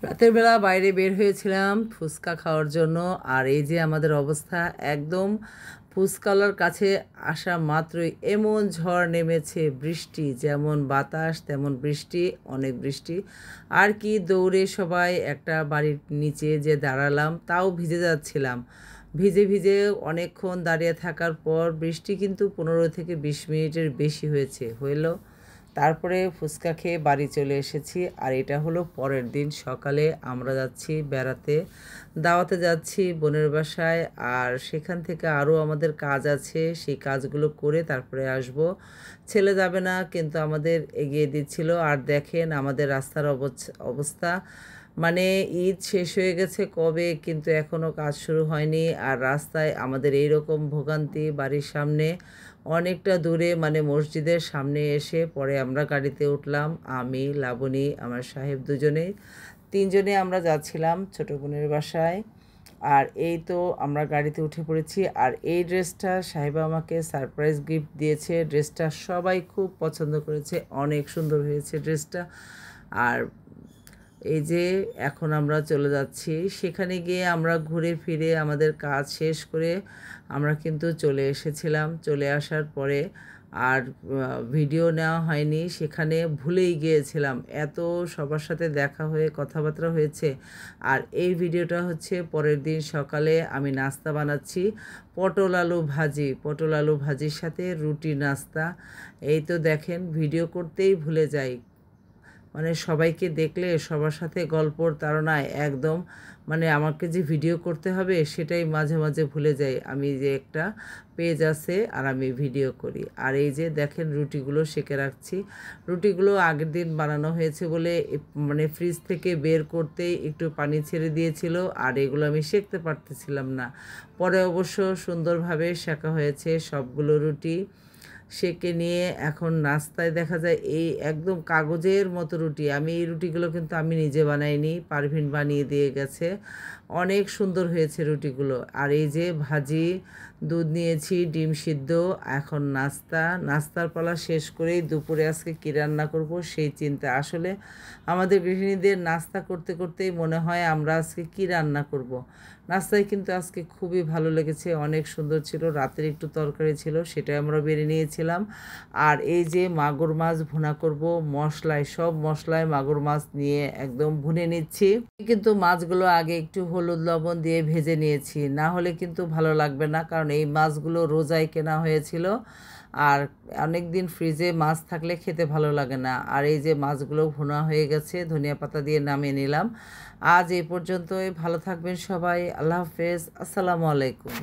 রাতের বেলা বাইরে বের হয়েছিলাম ফুচকা খাওয়ার জন্য। আর এই যে আমাদের অবস্থা একদম, ফুচকালার কাছে আসা মাত্রই এমন ঝড় নেমেছে, বৃষ্টি যেমন বাতাস তেমন বৃষ্টি, অনেক বৃষ্টি। আর কি দৌড়ে সবাই একটা বাড়ির নিচে যে দাঁড়ালাম, তাও ভিজে যাচ্ছিলাম। ভিজে ভিজে অনেকক্ষণ দাঁড়িয়ে থাকার পর বৃষ্টি কিন্তু 15 থেকে 20 মিনিটের বেশি হলো। তারপরে ফুচকা খেয়ে বাড়ি চলে এসেছি। আর এটা হলো পরের দিন সকালে আমরা যাচ্ছি বেড়াতে, দাওয়াতে যাচ্ছি বোনের বাসায়। আর সেখান থেকে আরও আমাদের কাজ আছে, সেই কাজগুলো করে তারপরে আসব। ছেলে যাবে না কিন্তু আমাদের এগিয়ে দিচ্ছিল। আর দেখেন আমাদের রাস্তার অবস্থা, মানে ঈদ শেষ হয়ে গেছে কবে, কিন্তু এখনও কাজ শুরু হয়নি। আর রাস্তায় আমাদের এই রকম ভোগান্তি। বাড়ির সামনে অনেকটা দূরে, মানে মসজিদের সামনে এসে পরে আমরা গাড়িতে উঠলাম, আমি, লাবণী, আমার সাহেব, তিনজনে আমরা যাচ্ছিলাম ছোটো বোনের বাসায়। আর এই তো আমরা গাড়িতে উঠে পড়েছি। আর এই ড্রেসটা সাহেবা আমাকে সারপ্রাইজ গিফট দিয়েছে। ড্রেসটা সবাই খুব পছন্দ করেছে, অনেক সুন্দর হয়েছে ড্রেসটা। আর এই যে এখন আমরা চলে যাচ্ছি, সেখানে গিয়ে আমরা ঘুরে ফিরে আমাদের কাজ শেষ করে আমরা কিন্তু চলে এসেছিলাম। চলে আসার পরে আর ভিডিও নেওয়া হয়নি, সেখানে ভুলেই গিয়েছিলাম। এত সবার সাথে দেখা হয়ে কথাবার্তা হয়েছে। আর এই ভিডিওটা হচ্ছে পরের দিন সকালে আমি নাস্তা বানাচ্ছি, পটল আলু ভাজির সাথে রুটি নাস্তা। এই তো দেখেন, ভিডিও করতেই ভুলে যাই, মানে সবাইকে দেখলে সবার সাথে গল্পর তাড়নায় একদম, মানে আমাকে যে ভিডিও করতে হবে সেটাই মাঝে মাঝে ভুলে যাই। আমি যে একটা পেজ আছে আর আমি ভিডিও করি। আর এই যে দেখেন রুটিগুলো সেঁকে রাখছি। রুটিগুলো আগের দিন বানানো হয়েছে বলে মানে ফ্রিজ থেকে বের করতেই একটু পানি ছেড়ে দিয়েছিল। আর এগুলো আমি সেঁকতে পারতেছিলাম না, পরে অবশ্য সুন্দরভাবে সেঁকা হয়েছে সবগুলো রুটি। সেঁকে নিয়ে এখন নাস্তায় দেখা যায় এই একদম কাগজের মতো রুটি। আমি এই রুটিগুলো কিন্তু আমি নিজে বানাইনি, পারভিন বানিয়ে দিয়ে গেছে। অনেক সুন্দর হয়েছে রুটিগুলো। আর এই যে ভাজি, দুধ নিয়েছি, ডিম সিদ্ধ। এখন নাস্তার পালা শেষ করেই দুপুরে আজকে কী রান্না করব সেই চিন্তা। আসলে আমাদের গৃহিণীদের নাস্তা করতে করতেই মনে হয় আমরা আজকে কী রান্না করব। নাস্তায় কিন্তু আজকে খুবই ভালো লেগেছে, অনেক সুন্দর ছিল। রাতের একটু তরকারি ছিল, সেটাই আমরা বেড়ে নিয়েছিলাম। আর এই যে মাগুর মাছ ভুনা করব, সব মশলায় মাগুর মাছ নিয়ে একদম ভুনে নিচ্ছি। কিন্তু মাছগুলো আগে একটু হলুদ লবণ দিয়ে ভেজে নিয়েছি, না হলে কিন্তু ভালো লাগবে না, কারণ এই মাছগুলো রোজায় কেনা হয়েছিল। আর অনেক দিন ফ্রিজে মাছ থাকলে খেতে ভালো লাগে না। আর এই যে মাছগুলো ভুনা হয়ে গেছে, ধনিয়া পাতা দিয়ে নামিয়ে নিলাম। আজ এই পর্যন্তই, ভালো থাকবেন সবাই, আল্লাহ হাফেজ, আসসালামু আলাইকুম।